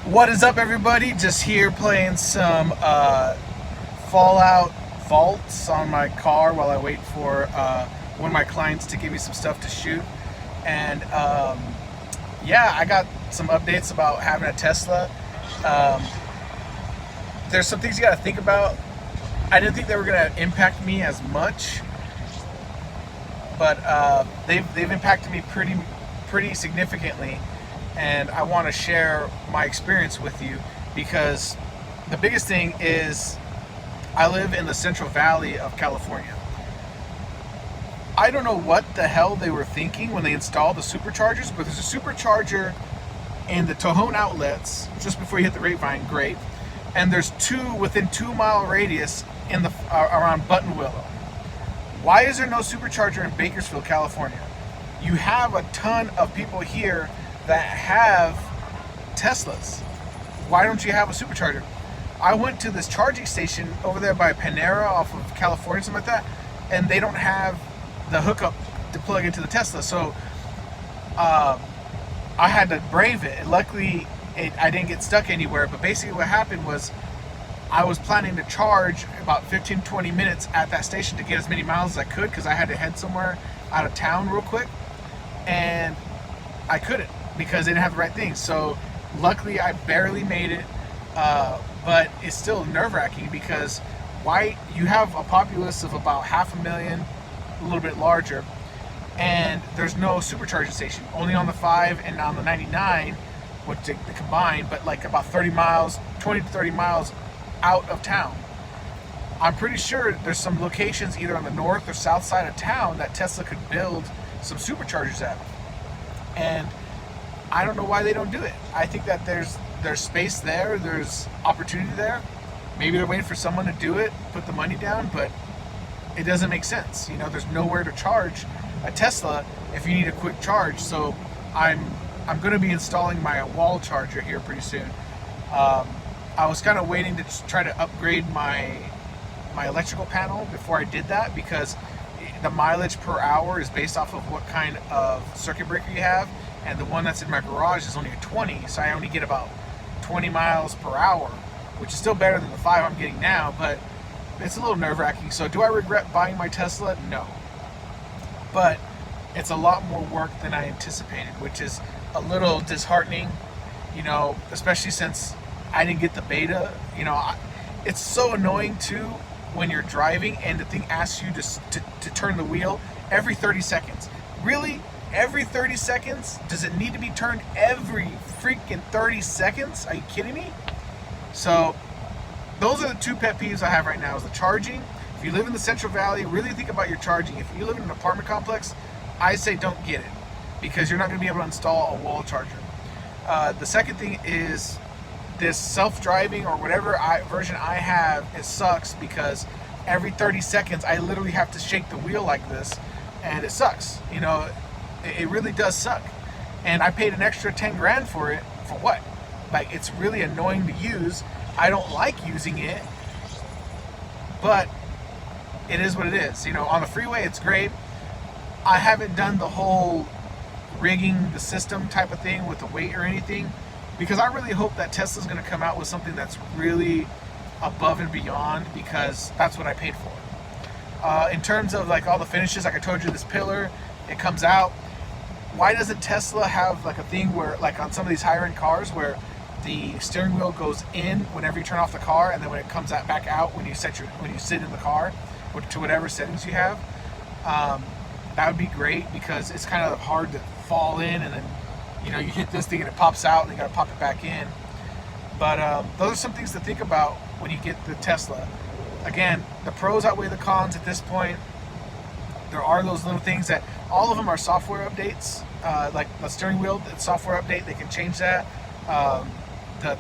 What is up, everybody? Just here playing some Fallout Vaults on my car while I wait for one of my clients to give me some stuff to shoot. And yeah, I got some updates about having a Tesla. Um, there's some things you got to think about. I didn't think they were going to impact me as much, but they've impacted me pretty significantly, and I want to share my experience with you because the biggest thing is I live in the Central Valley of California. I don't know what the hell they were thinking when they installed the superchargers, but there's a supercharger in the Tojon outlets just before you hit the Grapevine, great, and there's two within 2 mile radius in the around Buttonwillow. Why is there no supercharger in Bakersfield, California? You have a ton of people here that have Teslas. Why don't you have a supercharger? I went to this charging station over there by Panera off of California, something like that, and they don't have the hookup to plug into the Tesla. So I had to brave it. And luckily, I didn't get stuck anywhere. But basically what happened was I was planning to charge about 15-20 minutes at that station to get as many miles as I could because I had to head somewhere out of town real quick. And I couldn't because they didn't have the right things. So luckily I barely made it. But it's still nerve-wracking because why you have a populace of about 500,000, a little bit larger, and there's no supercharging station, only on the 5 and on the 99, which they combine, but like about 30 miles, 20 to 30 miles out of town. I'm pretty sure there's some locations either on the north or south side of town that Tesla could build some superchargers at. And I don't know why they don't do it. I think that there's space there, there's opportunity there. Maybe they're waiting for someone to do it, put the money down, but it doesn't make sense. You know, there's nowhere to charge a Tesla if you need a quick charge. So I'm going to be installing my wall charger here pretty soon. I was kind of waiting to just try to upgrade my electrical panel before I did that because the mileage per hour is based off of what kind of circuit breaker you have, and the one that's in my garage is only a 20, so I only get about 20 miles per hour, which is still better than the 5 I'm getting now, but it's a little nerve-wracking. So do I regret buying my Tesla? No. But it's a lot more work than I anticipated, which is a little disheartening, you know, especially since I didn't get the beta. You know, it's so annoying too when you're driving and the thing asks you to turn the wheel every 30 seconds. Really? Every 30 seconds? Does it need to be turned every freaking 30 seconds? Are you kidding me? So those are the two pet peeves I have right now, is the charging. If you live in the Central Valley, really think about your charging. If you live in an apartment complex, I say don't get it because you're not going to be able to install a wall charger. The second thing is this self-driving or whatever version I have, it sucks because every 30 seconds I literally have to shake the wheel like this, and it sucks. You know, it really does suck. And I paid an extra 10 grand for it. For what? Like, it's really annoying to use. I don't like using it, but it is what it is. You know, on the freeway it's great. I haven't done the whole rigging the system type of thing with the weight or anything, because I really hope that Tesla's going to come out with something that's really above and beyond, because that's what I paid for. In terms of like all the finishes, like I told you, this pillar, it comes out. Why doesn't Tesla have like a thing where, like on some of these higher end cars, where the steering wheel goes in whenever you turn off the car, and then when it comes back out when you sit in the car, to whatever settings you have? That would be great, because it's kind of hard to fall in and then, you know, you hit this thing and it pops out and you got to pop it back in. But those are some things to think about when you get the Tesla. Again, the pros outweigh the cons at this point. There are those little things that all of them are software updates, like the steering wheel, the software update, they can change that.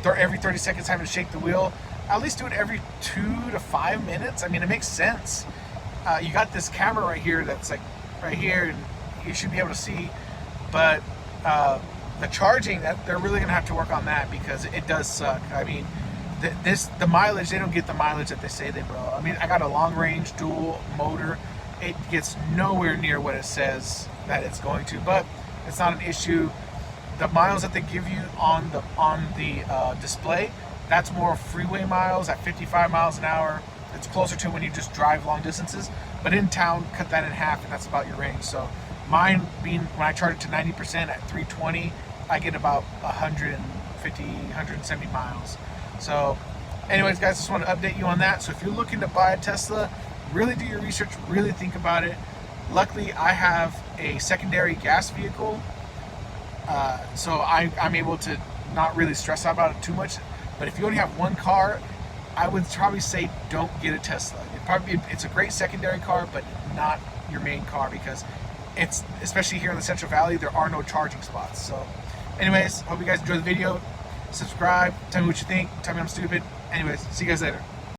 Every 30 seconds having to shake the wheel, at least do it every 2 to 5 minutes. I mean, it makes sense. You got this camera right here that's like right here, and you should be able to see. But the charging, that they're really gonna have to work on that, because it does suck. I mean, the mileage, they don't get the mileage that they say they will. I mean, I got a long range dual motor. It gets nowhere near what it says that it's going to, but it's not an issue. the miles that they give you on the display, that's more freeway miles at 55 miles an hour. It's closer to when you just drive long distances. But in town, cut that in half, and that's about your range. So mine being, when I charge it to 90% at 320, I get about 150, 170 miles. So anyways, guys, just want to update you on that. So if you're looking to buy a Tesla, really do your research, really think about it. Luckily, I have a secondary gas vehicle, so I'm able to not really stress out about it too much. But if you only have one car, I would probably say don't get a Tesla. It's a great secondary car, but not your main car, because it's, especially here in the Central Valley, there are no charging spots. So anyways, hope you guys enjoy the video. Subscribe, tell me what you think, tell me I'm stupid. Anyways, see you guys later.